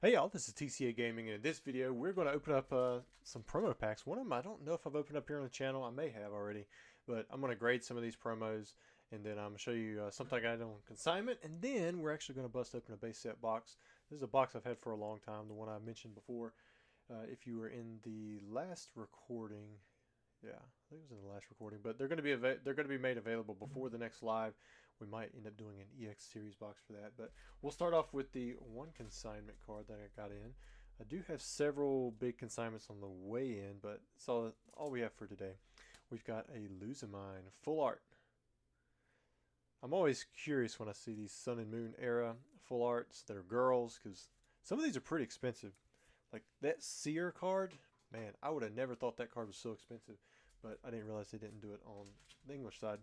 Hey y'all, this is TCA Gaming, and in this video we're going to open up some promo packs. One of them I don't know if I've opened up here on the channel. I may have already, but I'm going to grade some of these promos, and then I'm going to show you something I got on consignment, and then we're actually going to bust open a base set box. This is a box I've had for a long time, the one I mentioned before. If you were in the last recording, yeah, I think it was in the last recording, but they're going to be made available before the next live. We might end up doing an EX series box for that, but we'll start off with the one consignment card that I got in. I do have several big consignments on the way in, but it's all we have for today. We've got a Lose-A-Mine full art. I'm always curious when I see these Sun and Moon era full arts that are girls, because some of these are pretty expensive. Like that Seer card, man, I would have never thought that card was so expensive, but I didn't realize they didn't do it on the English side.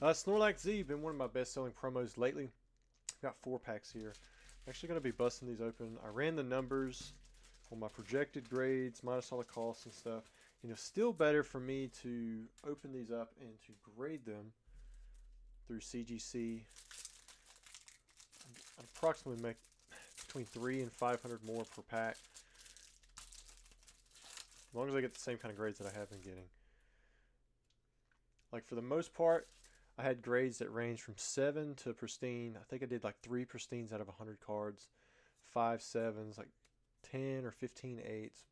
Snorlax Z, been one of my best-selling promos lately. I've got 4 packs here. I'm actually going to be busting these open. I ran the numbers on my projected grades, minus all the costs and stuff. You know, still better for me to open these up and to grade them through CGC. I approximately make between 300 and 500 more per pack, as long as I get the same kind of grades that I have been getting. Like for the most part, I had grades that ranged from 7 to pristine. I think I did like 3 pristines out of 100 cards, 5 7s, like 10 or 15 8s,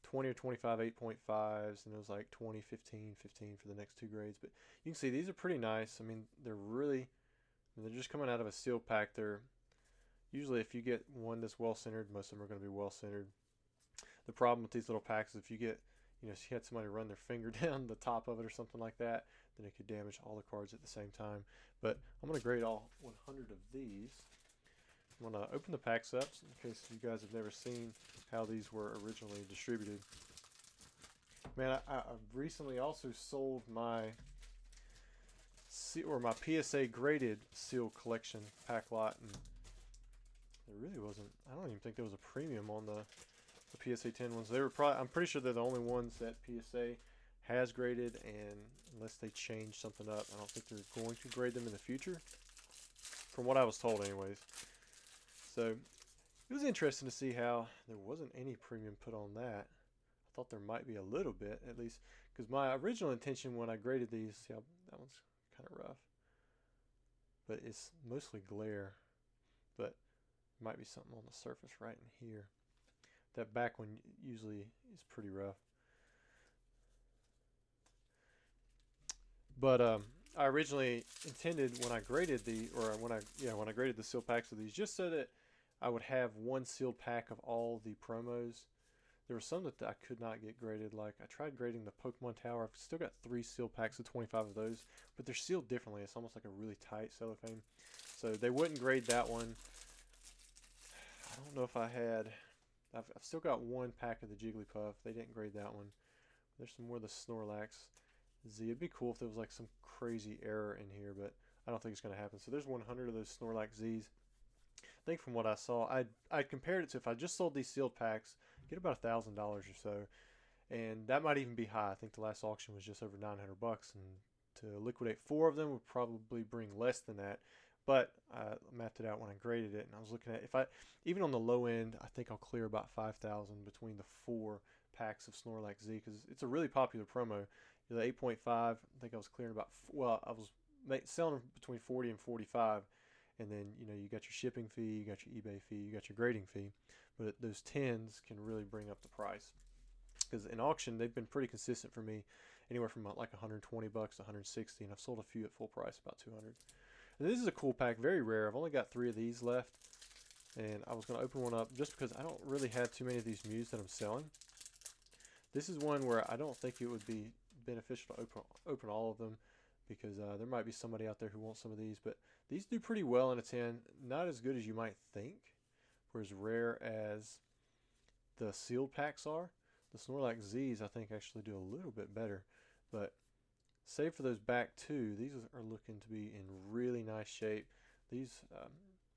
20 or 25 8.5s, and it was like 20, 15, 15 for the next 2 grades. But you can see these are pretty nice. I mean, they're just coming out of a sealed pack. They're usually, if you get one that's well centered, most of them are going to be well centered. The problem with these little packs is if you get, you know, if you had somebody run their finger down the top of it or something like that, then it could damage all the cards at the same time. But I'm going to grade all 100 of these. I'm going to open the packs up in case you guys have never seen how these were originally distributed. Man, I recently also sold my PSA graded seal collection pack lot, and there really wasn't. I don't even think there was a premium on the PSA 10 ones. They were probably, I'm pretty sure they're the only ones that PSA has graded, and unless they change something up, I don't think they're going to grade them in the future, from what I was told anyways. So it was interesting to see how there wasn't any premium put on that. I thought there might be a little bit, at least, because my original intention when I graded these, see how that one's kind of rough, but it's mostly glare, but might be something on the surface right in here. That back one usually is pretty rough. But I originally intended when I graded when I graded the sealed packs of these, just so that I would have one sealed pack of all the promos. There were some that I could not get graded. Like I tried grading the Pokemon Tower. I've still got 3 sealed packs of 25 of those, but they're sealed differently. It's almost like a really tight cellophane. So they wouldn't grade that one. I don't know if I had. I've still got 1 pack of the Jigglypuff. They didn't grade that one. There's some more of the Snorlax Z. It'd be cool if there was like some crazy error in here, but I don't think it's going to happen. So there's 100 of those Snorlax Z's. I think from what I saw, I compared it to if I just sold these sealed packs, get about $1,000 or so, and that might even be high. I think the last auction was just over $900, and to liquidate 4 of them would probably bring less than that. But I mapped it out when I graded it, and I was looking at, if I even on the low end, I think I'll clear about 5,000 between the 4 packs of Snorlax Z, because it's a really popular promo. The 8.5, I think I was clearing about, well, I was selling them between 40 and 45, and then, you know, you got your shipping fee, you got your eBay fee, you got your grading fee, but those 10s can really bring up the price. Because in auction, they've been pretty consistent for me, anywhere from like 120 bucks to 160, and I've sold a few at full price, about 200. And this is a cool pack, very rare. I've only got 3 of these left, and I was going to open one up just because I don't really have too many of these Mews that I'm selling. This is one where I don't think it would be beneficial to open all of them, because there might be somebody out there who wants some of these, but these do pretty well in a 10. Not as good as you might think, or as rare as the sealed packs are. The Snorlax Z's, I think, actually do a little bit better, but save for those back 2, these are looking to be in really nice shape. These,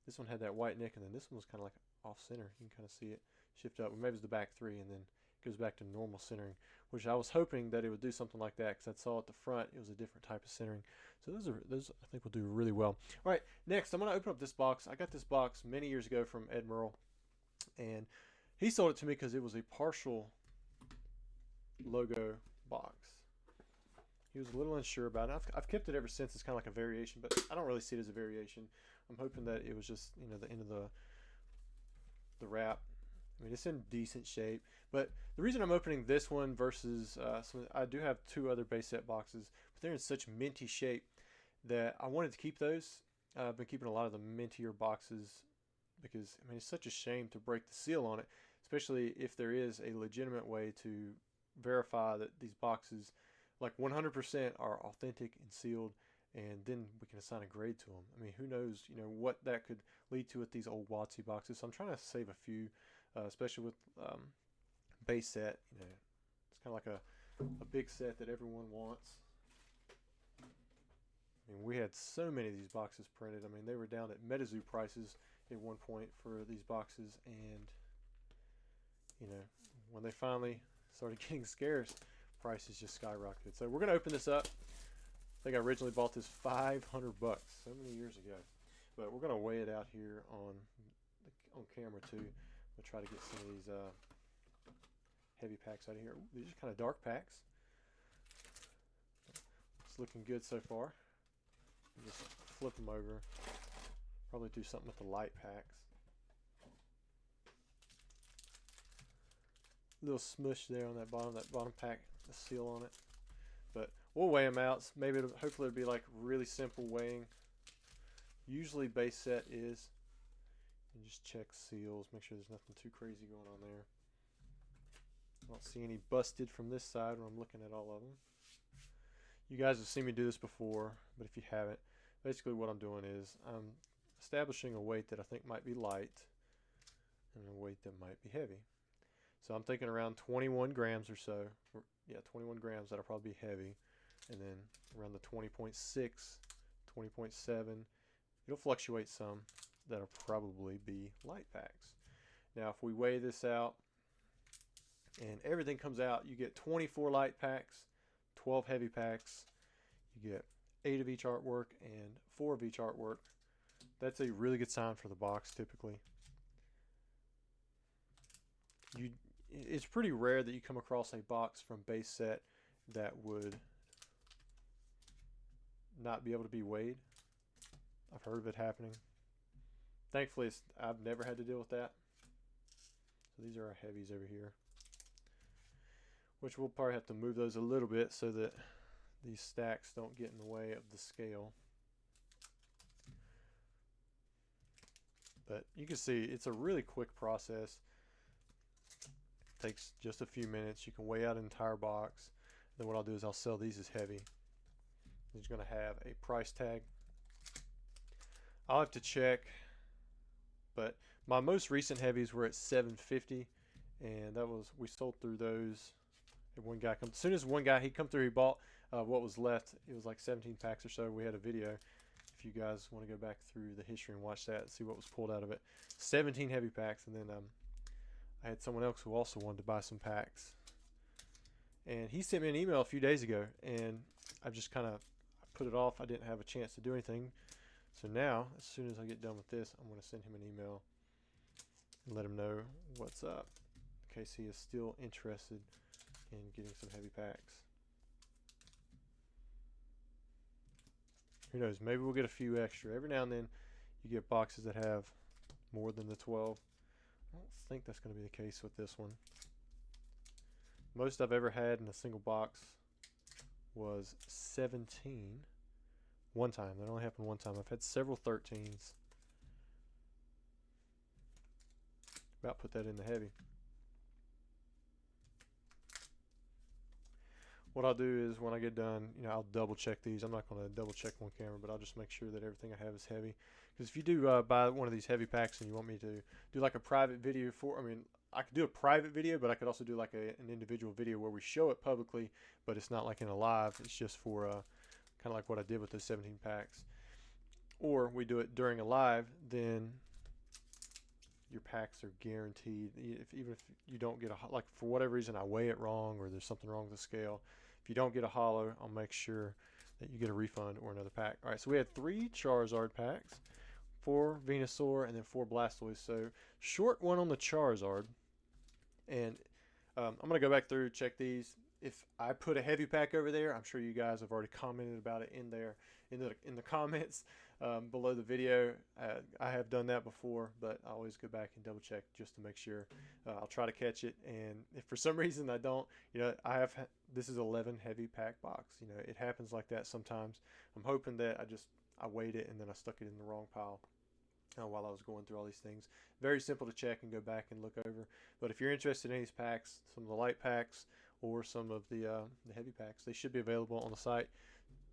this one had that white nick, and then this one was kind of like off center. You can kind of see it shift up. Maybe it's the back 3, and then it goes back to normal centering, which I was hoping that it would do something like that, because I saw at the front it was a different type of centering. So those I think will do really well. All right, next I'm going to open up this box. I got this box many years ago from Ed Merle, and he sold it to me because it was a partial logo box. He was a little unsure about it. I've kept it ever since. It's kind of like a variation, but I don't really see it as a variation. I'm hoping that it was just, you know, the end of the wrap. I mean, it's in decent shape, but the reason I'm opening this one versus I do have 2 other base set boxes, but they're in such minty shape that I wanted to keep those. I've been keeping a lot of the mintier boxes because, I mean, it's such a shame to break the seal on it, especially if there is a legitimate way to verify that these boxes, like 100%, are authentic and sealed, and then we can assign a grade to them. I mean, who knows, you know, what that could lead to with these old WotC boxes. So I'm trying to save a few, especially with base set. You know, it's kind of like a big set that everyone wants. I mean, we had so many of these boxes printed. I mean, they were down at MetaZoo prices at one point for these boxes, and you know, when they finally started getting scarce, prices just skyrocketed. So we're gonna open this up. I think I originally bought this $500 so many years ago, but we're gonna weigh it out here on camera too. We'll try to get some of these heavy packs out of here. Ooh, these are kind of dark packs. It's looking good so far. Just flip them over. Probably do something with the light packs. Little smush there on that bottom pack, the seal on it. But we'll weigh them out. Maybe hopefully it'll be like really simple weighing. Usually base set is. And just check seals, make sure there's nothing too crazy going on there. I don't see any busted from this side when I'm looking at all of them. You guys have seen me do this before, but if you haven't, basically what I'm doing is I'm establishing a weight that I think might be light and a weight that might be heavy. So I'm thinking around 21 grams or so. Or, yeah, 21 grams that'll probably be heavy. And then around the 20.6, 20.7, it'll fluctuate some. That'll probably be light packs. Now, if we weigh this out and everything comes out, you get 24 light packs, 12 heavy packs. You get 8 of each artwork and 4 of each artwork. That's a really good sign for the box typically. It's pretty rare that you come across a box from base set that would not be able to be weighed. I've heard of it happening. Thankfully, I've never had to deal with that. So these are our heavies over here, which we'll probably have to move those a little bit so that these stacks don't get in the way of the scale. But you can see it's a really quick process. It takes just a few minutes. You can weigh out an entire box. Then what I'll do is I'll sell these as heavy. It's going to have a price tag. I'll have to check, but my most recent heavies were at $7.50, and that was, we sold through those. And one guy come, as soon as one guy he come through, he bought what was left. It was like 17 packs or so. We had a video. If you guys want to go back through the history and watch that and see what was pulled out of it, 17 heavy packs. And then I had someone else who also wanted to buy some packs, and he sent me an email a few days ago, and I just kind of put it off. I didn't have a chance to do anything. So now, as soon as I get done with this, I'm going to send him an email and let him know what's up, in case he is still interested in getting some heavy packs. Who knows, maybe we'll get a few extra. Every now and then you get boxes that have more than the 12. I don't think that's going to be the case with this one. Most I've ever had in a single box was 17. One time. That only happened one time. I've had several 13s. About put that in the heavy. What I'll do is when I get done, you know, I'll double check these. I'm not going to double check on camera, but I'll just make sure that everything I have is heavy. Because if you do buy one of these heavy packs and you want me to do like a private video for, I mean, I could do a private video, but I could also do like an individual video where we show it publicly, but it's not like in a live. It's just for kind of like what I did with those 17 packs. Or we do it during a live, then your packs are guaranteed. Even if you don't get a, like for whatever reason I weigh it wrong or there's something wrong with the scale, if you don't get a hollow, I'll make sure that you get a refund or another pack. All right, so we had 3 Charizard packs, 4 Venusaur, and then 4 Blastoise. So short one on the Charizard. And I'm going to go back through, check these. If I put a heavy pack over there, I'm sure you guys have already commented about it in there in the comments below the video. I have done that before, but I always go back and double check just to make sure. I'll try to catch it, and if for some reason I don't, this is 11 heavy pack box. It happens like that sometimes. I'm hoping that I weighed it and then I stuck it in the wrong pile while I was going through all these things. Very simple to check and go back and look over. But if you're interested in these packs, some of the light packs or some of the heavy packs, they should be available on the site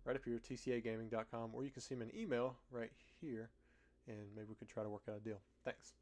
right up here, tcagaming.com, or you can send me an email right here, and maybe we could try to work out a deal. Thanks.